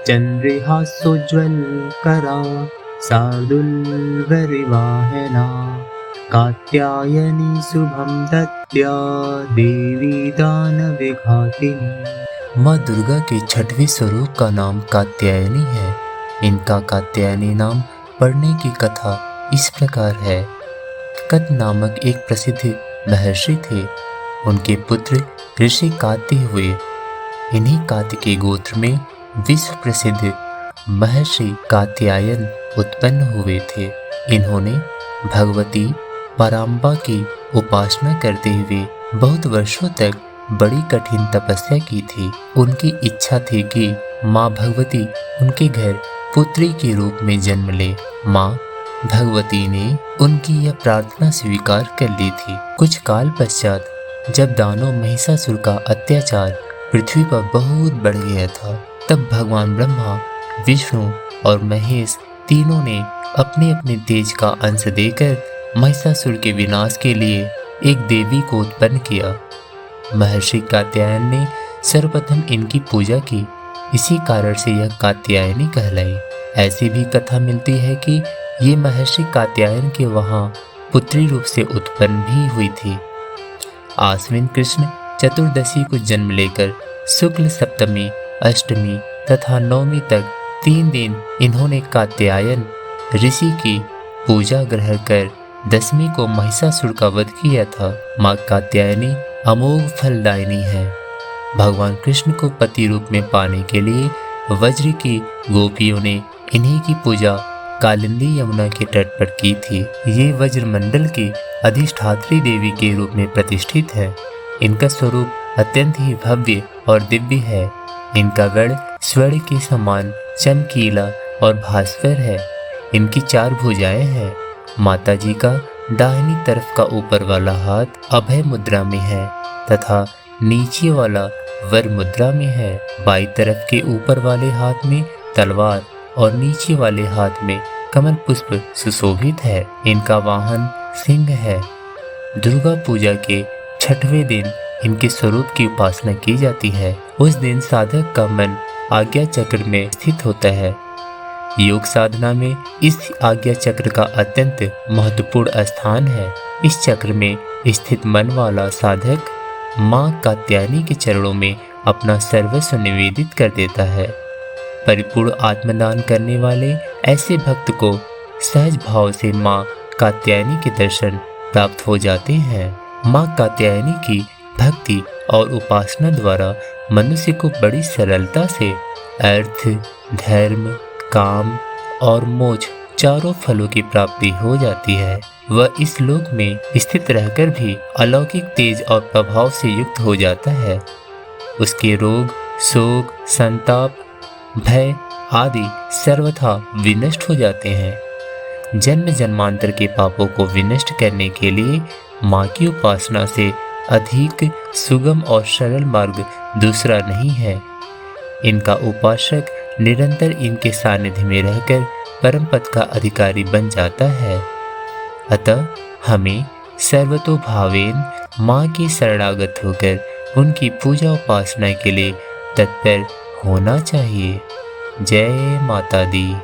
चन्द्रिहासोज्ज्वलकरा शार्दूलवरिवाहना कात्यायनी शुभं दद्या देवी दानवघातिनी। माँ दुर्गा के छठवें स्वरूप का नाम कात्यायनी है। इनका कात्यायनी नाम पढ़ने की कथा इस प्रकार है। कत नामक एक प्रसिद्ध महर्षि थे। उनके पुत्र ऋषि कात्य हुए। इन्हीं कात्य के गोत्र में विश्व प्रसिद्ध महर्षि कात्यायन उत्पन्न हुए थे। इन्होंने भगवती पराम्बा की उपासना करते हुए बहुत वर्षों तक बड़ी कठिन तपस्या की थी। उनकी इच्छा थी कि माँ भगवती उनके घर पुत्री के रूप में जन्म ले। माँ भगवती ने उनकी यह प्रार्थना स्वीकार कर ली थी। कुछ काल पश्चात जब दानव महिषासुर का अत्याचार पृथ्वी पर बहुत बढ़ गया था, तब भगवान ब्रह्मा, विष्णु और महेश तीनों ने अपने अपने तेज का अंश देकर महिषासुर के विनाश के लिए एक देवी को उत्पन्न किया। महर्षि कात्यायन ने सर्वप्रथम इनकी पूजा की। इसी कारण से यह कात्यायनी कहलाई। ऐसी भी कथा मिलती है कि ये महर्षि कात्यायन के वहाँ पुत्री रूप से उत्पन्न भी हुई थी। आश्विन कृष्ण चतुर्दशी को जन्म लेकर शुक्ल सप्तमी, अष्टमी तथा नवमी तक 3 दिन इन्होंने कात्यायन ऋषि की पूजा ग्रहण कर दशमी को महिषासुर का वध किया था। माँ कात्यायनी अमोघ फलदायिनी है। भगवान कृष्ण को पति रूप में पाने के लिए वज्र की गोपियों ने इन्हीं की पूजा कालिंदी यमुना के तट पर की थी। ये वज्रमंडल की अधिष्ठात्री देवी के रूप में प्रतिष्ठित है। इनका स्वरूप अत्यंत ही भव्य और दिव्य है। इनका गढ़ स्वर्ण के समान चमकीला और भास्कर है। इनकी 4 भुजाएं हैं। माता जी का दाहिनी तरफ का ऊपर वाला हाथ अभय मुद्रा में है तथा नीचे वाला वर मुद्रा में है। बाई तरफ के ऊपर वाले हाथ में तलवार और नीचे वाले हाथ में कमल पुष्प सुशोभित है। इनका वाहन सिंह है। दुर्गा पूजा के 6वें दिन इनके स्वरूप की उपासना की जाती है। उस दिन साधक का मन आज्ञा चक्र में स्थित होता है। योग साधना में इस आज्ञा चक्र का अत्यंत महत्वपूर्ण स्थान है। इस चक्र में स्थित मन वाला साधक माँ कात्यायनी के चरणों में अपना सर्वस्व निवेदित कर देता है। परिपूर्ण आत्मदान करने वाले ऐसे भक्त को सहज भाव से माँ कात्यायनी के दर्शन प्राप्त हो जाते हैं। माँ कात्यायनी की भक्ति और उपासना द्वारा मनुष्य को बड़ी सरलता से अर्थ, धर्म, काम और मोक्ष चारों फलों की प्राप्ति हो जाती है। वह इस लोक में स्थित रहकर भी अलौकिक तेज और प्रभाव से युक्त हो जाता है। उसके रोग, शोक, संताप, भय आदि सर्वथा विनष्ट हो जाते हैं। जन्म जन्मांतर के पापों को विनष्ट करने के लिए माँ की उपासना से अधिक सुगम और सरल मार्ग दूसरा नहीं है। इनका उपासक निरंतर इनके सानिध्य में रहकर परम पद का अधिकारी बन जाता है। अतः हमें सर्वतोभावेन माँ की शरणागत होकर उनकी पूजा उपासना के लिए तत्पर होना चाहिए। जय माता दी।